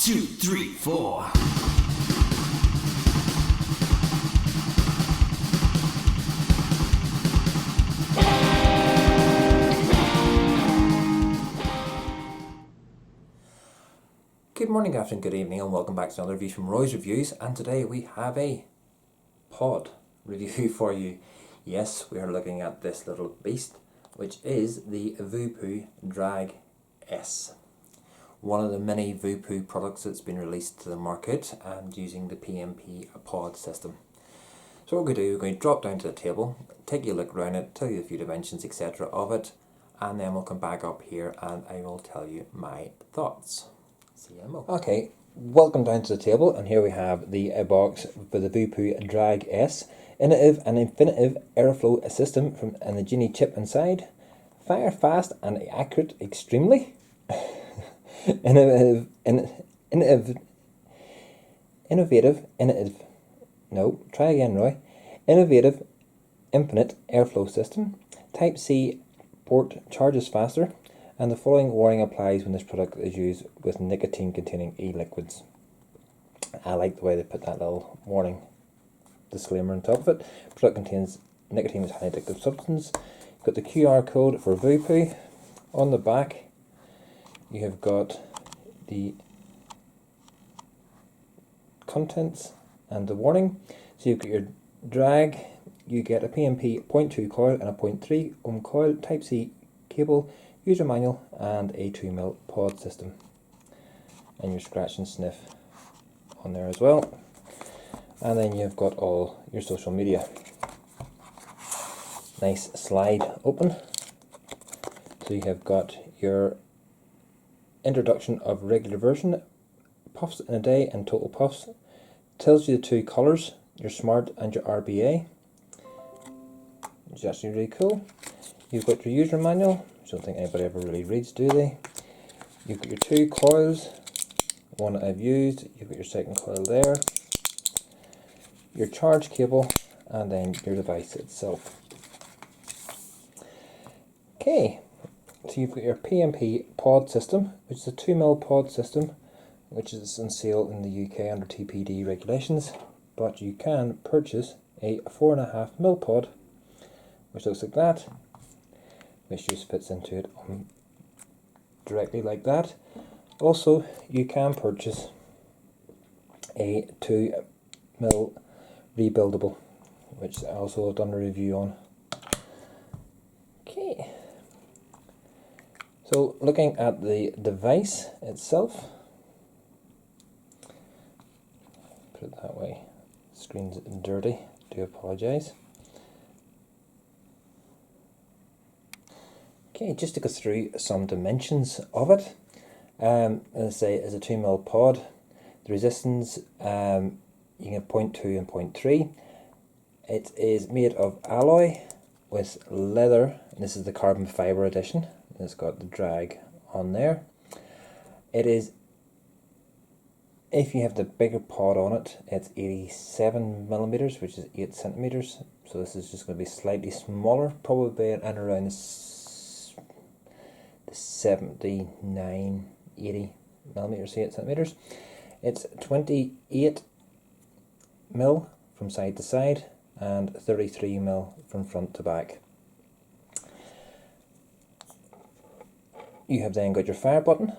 2, 3, 4. Good morning, good afternoon, good evening, and welcome back to another review from Roy's Reviews. And today we have a pod review for you. Yes, we are looking at this little beast, which is the Voopoo Drag S. One of the many Voopoo products that's been released to the market and using the PMP pod system. So what we're going to do, we're going to drop down to the table, take a look around it, tell you a few dimensions, etc. of it, and then we'll come back up here and I will tell you my thoughts. CMO. Okay, welcome down to the table, and here we have the box for the Voopoo Drag S. Innovative and infinitive airflow system and the Genie chip inside. Fire fast and accurate extremely. Innovative, Innovative, infinite airflow system. Type C port charges faster. And the following warning applies when this product is used with nicotine-containing e-liquids. I like the way they put that little warning disclaimer on top of it. Product contains nicotine is a highly addictive substance. You've got the QR code for Voopoo. On the back, you have got the contents and the warning. So you've got your drag, you get a PMP 0.2 coil and a 0.3 ohm coil, Type C cable, user manual, and a 2mm pod system. And your scratch and sniff on there as well. And then you've got all your social media. Nice slide open. So you have got your introduction of regular version, puffs in a day and total puffs. Tells you the two colours, your smart and your RBA, which is actually really cool. You've got your user manual. I don't think anybody ever really reads, do they? You've got your two coils, one that I've used, you've got your second coil there, your charge cable, and then your device itself. Okay, so you've got your PMP pod system, which is a 2mm pod system, which is on sale in the UK under TPD regulations, but you can purchase a 4.5mm pod, which looks like that, which just fits into it directly like that. Also, you can purchase a 2mm rebuildable, which I also have done a review on. Okay, so looking at the device itself, put it that way, screen's dirty, do apologise. Okay, just to go through some dimensions of it. As I say, it's a 2mm pod. The resistance, you can have 0.2 and 0.3. It is made of alloy with leather. This is the carbon fibre edition. It's got the drag on there. It is, if you have the bigger pod on it, it's 87mm, which is 8 centimeters. So this is just going to be slightly smaller, probably at around 79, 80 millimeters, 8 centimeters. It's 28 mil from side to side and 33 mil from front to back. You have then got your fire button,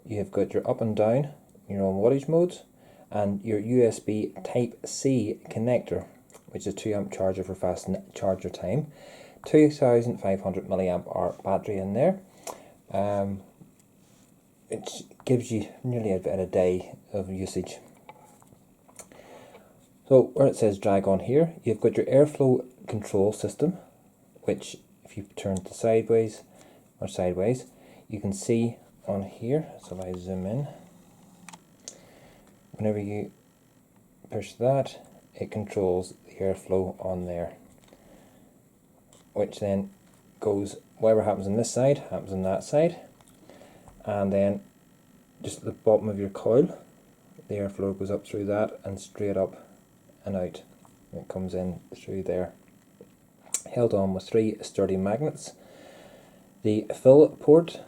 you have got your up and down, your own wattage modes, and your USB Type C connector, which is a 2 amp charger for fast charger time. 2500 milliamp hour battery in there. It gives you nearly about a day of usage. So where it says drag on here, you've got your airflow control system, which if you turn to sideways, you can see on here. So if I zoom in, whenever you push that, it controls the airflow on there, which then goes, whatever happens on this side happens on that side. And then just at the bottom of your coil, the airflow goes up through that and straight up and out. It comes in through there, held on with 3 sturdy magnets. The fill port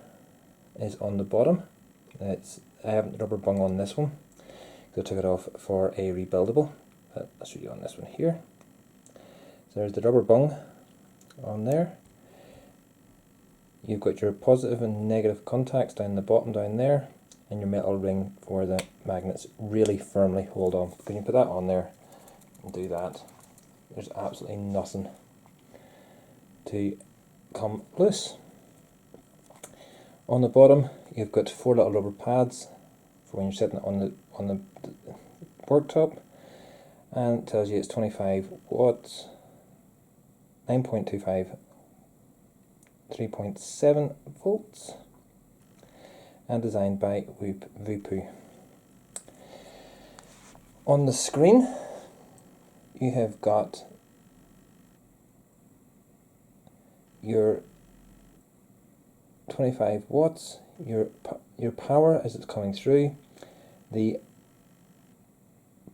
is on the bottom. It's rubber bung on this one. So I took it off for a rebuildable. I'll show you on this one here. So there's the rubber bung on there. You've got your positive and negative contacts down the bottom down there, and your metal ring for the magnets really firmly hold on. When you put that on there and do that, there's absolutely nothing to come loose. On the bottom you've got 4 little rubber pads for when you're sitting on the worktop, and it tells you it's 25 watts, 9.25, 3.7 volts, and designed by Voopoo. On the screen you have got your 25 watts, your power as it's coming through, the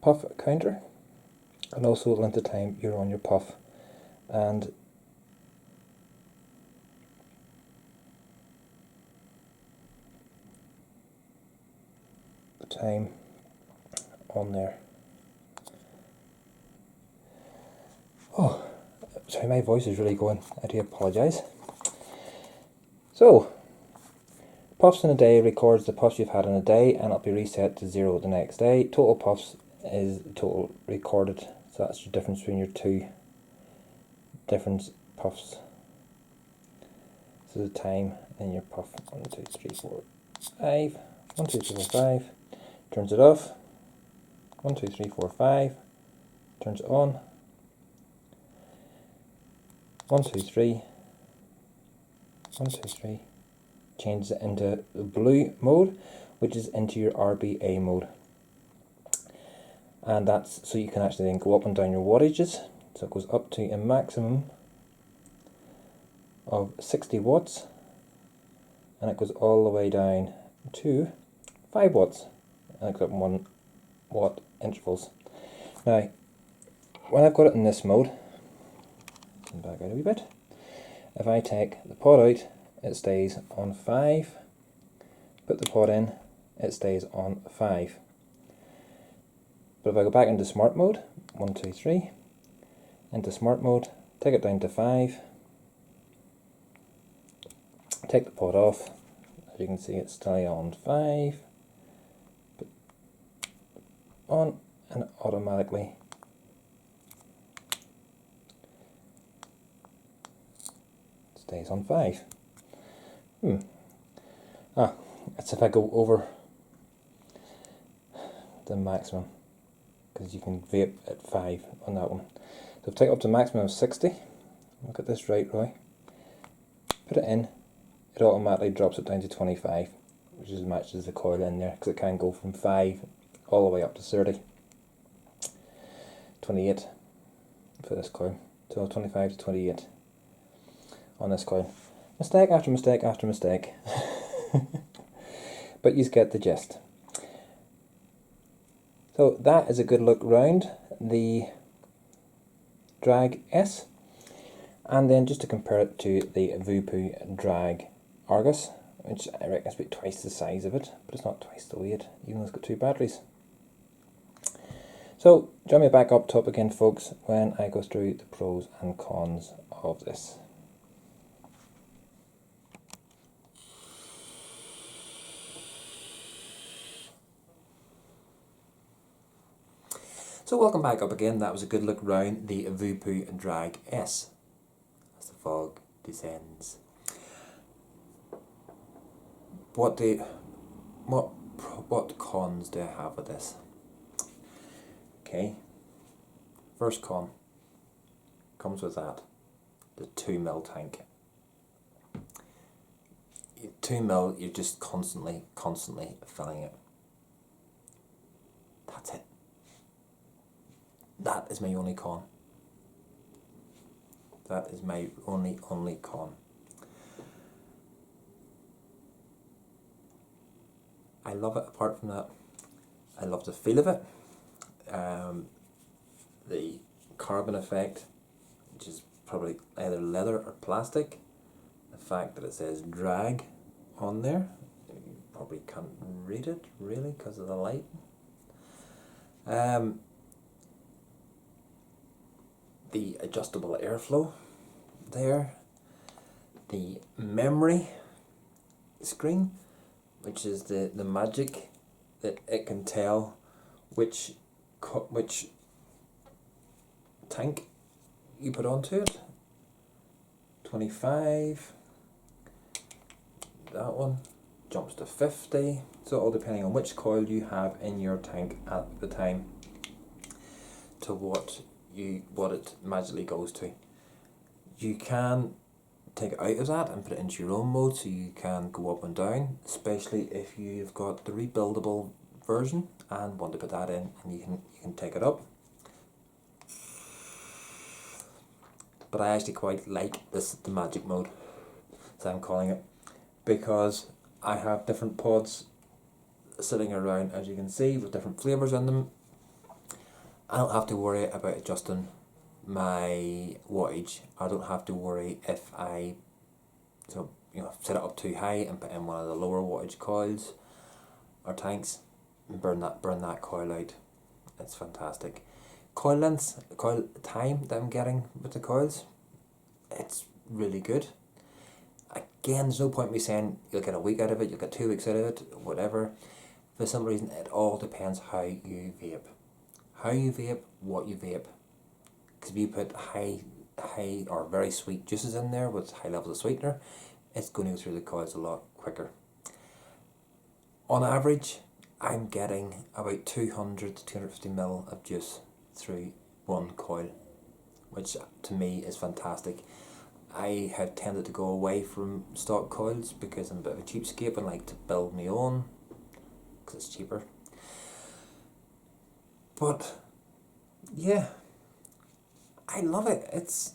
puff counter, and also length of time you're on your puff, and the time on there. Oh, sorry, my voice is really going. I do apologise. So, puffs in a day records the puffs you've had in a day, and it'll be reset to 0 the next day. Total puffs is total recorded, so that's the difference between your two different puffs. So the time in your puff, 1, 2, 3, 4, 5, 1, 2, 3, 4, 5, turns it off, 1, 2, 3, 4, 5, turns it on, 1, 2, 3, 1, 2, 3, changes it into the blue mode, which is into your RBA mode. And that's so you can actually then go up and down your wattages. So it goes up to a maximum of 60 watts, and it goes all the way down to 5 watts, and it's got 1 watt intervals. Now, when I've got it in this mode, back out a wee bit. If I take the pod out, it stays on 5. Put the pod in, it stays on 5. But if I go back into smart mode, 1, 2, 3, into smart mode, take it down to 5, take the pod off, as you can see it's still on 5, put on, and it automatically stays on 5. That's if I go over the maximum, because you can vape at 5 on that one. So if I take it up to a maximum of 60, look at this right, Roy, put it in, it automatically drops it down to 25, which is matches the coil in there, because it can go from 5 all the way up to 30. 28 for this coil, so 25 to 28 on this coil. Mistake after mistake after mistake. But you get the gist. So that is a good look round the Drag S, and then just to compare it to the Voopoo Drag Argus, which I reckon is about twice the size of it, but it's not twice the weight, even though it's got 2 batteries. So join me back up top again, folks, when I go through the pros and cons of this. So welcome back up again. That was a good look round the Voopoo Drag S as the fog descends. What cons do I have with this? Okay, first con comes with that, the 2mm tank. 2mm, you're just constantly filling it. That's it. That is my only con. That is my only con. I love it. Apart from that, I love the feel of it. The carbon effect, which is probably either leather or plastic. The fact that it says drag on there, you probably can't read it really because of the light. The adjustable airflow there, the memory screen, which is the magic that it can tell which tank you put onto it. 25, that one jumps to 50, so all depending on which coil you have in your tank at the time to what it magically goes to. You can take it out of that and put it into your own mode, so you can go up and down, especially if you've got the rebuildable version and want to put that in, and you can take it up. But I actually quite like the magic mode, as I'm calling it, because I have different pods sitting around, as you can see, with different flavours in them. I don't have to worry about adjusting my wattage. I don't have to worry if I set it up too high and put in one of the lower wattage coils or tanks and burn that coil out. It's fantastic. Coil length, coil time that I'm getting with the coils, it's really good. Again, there's no point in me saying you'll get a week out of it, you'll get 2 weeks out of it, whatever. For some reason, it all depends how you vape. How you vape, what you vape. Because if you put high or very sweet juices in there with high levels of sweetener, it's going to go through the coils a lot quicker. On average, I'm getting about 200 to 250 ml of juice through one coil, which to me is fantastic. I have tended to go away from stock coils because I'm a bit of a cheapskate and like to build my own because it's cheaper. But yeah, I love it. It's,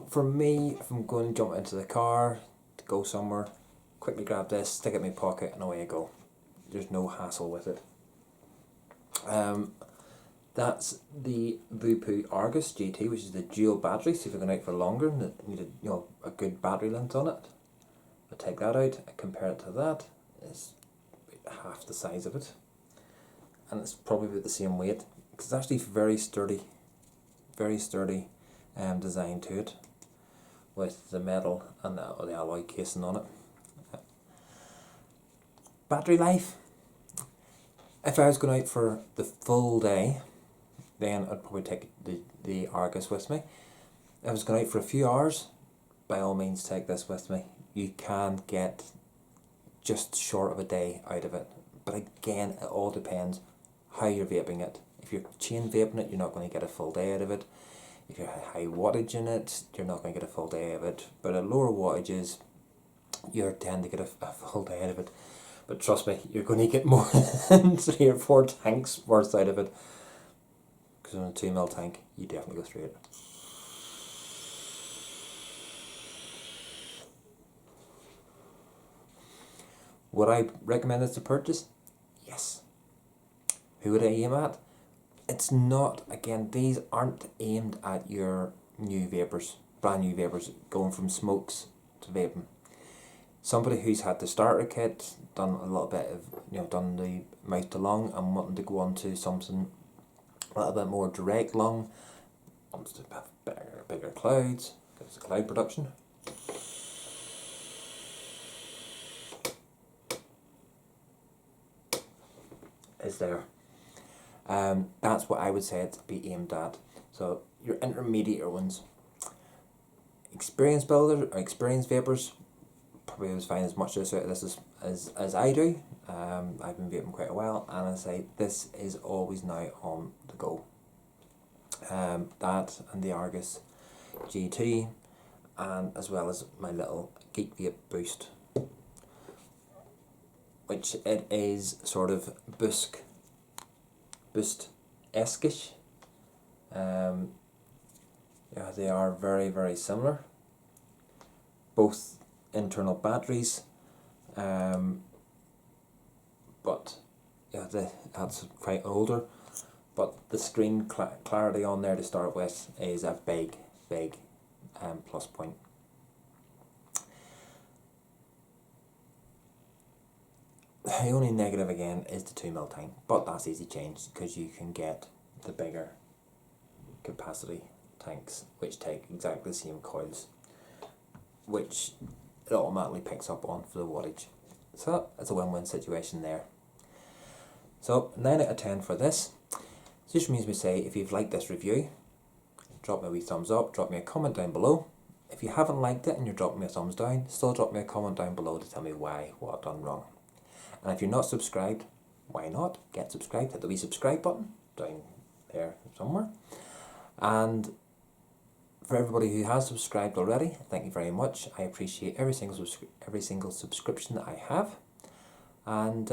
for me, if I'm going to jump into the car to go somewhere, quickly grab this, stick it in my pocket, and away I go. There's no hassle with it. That's the Voopoo Argus GT, which is the dual battery, so if you're going out for longer and need a good battery length on it, I take that out, I compare it to that, it's about half the size of it, and it's probably about the same weight, because it's actually very sturdy design to it, with the metal and the alloy casing on it. Battery life, if I was going out for the full day, then I'd probably take the Argus with me. If I was going out for a few hours, by all means take this with me. You can get just short of a day out of it. But again, it all depends how you're vaping it. If you're chain vaping it, you're not going to get a full day out of it. If you have high wattage in it, you're not going to get a full day out of it. But at lower wattages, you tend to get a full day out of it. But trust me, you're going to get more than 3 or 4 tanks worth out of it. Because on a 2 ml tank, you definitely go through it. Would I recommend this to purchase? Yes. Who would I aim at? It's not, again, these aren't aimed at your new vapors, brand new vapors, going from smokes to vaping. Somebody who's had the starter kit, done a little bit of, done the mouth to lung and wanting to go on to something a little bit more direct lung, wants to have bigger clouds, because it's cloud production. Is there. That's what I would say it to be aimed at. So your intermediate ones, experienced builders or experienced vapors, probably always find as much use out of this as I do. I've been vaping quite a while, and I say this is always now on the go. That and the Argus GT, and as well as my little Geek Vape Boost, which it is sort of Boost-esque-ish. They are very, very similar. Both internal batteries, but that's quite older. But the screen clarity on there to start with is a big plus point. The only negative again is the 2mm tank, but that's easy change because you can get the bigger capacity tanks which take exactly the same coils, which it automatically picks up on for the wattage. So it's a win-win situation there. So 9 out of 10 for this. So just means we say if you've liked this review, drop me a wee thumbs up, drop me a comment down below. If you haven't liked it and you're dropping me a thumbs down, still drop me a comment down below to tell me why, what I've done wrong. And if you're not subscribed, why not? Get subscribed, hit the wee subscribe button down there somewhere. And for everybody who has subscribed already, thank you very much. I appreciate every single subscription that I have. And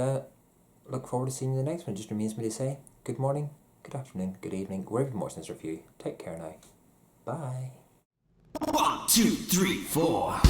look forward to seeing you in the next one. It just remains me to say good morning, good afternoon, good evening, wherever you're watching this review. Take care now. Bye. 1, 2, 3, 4.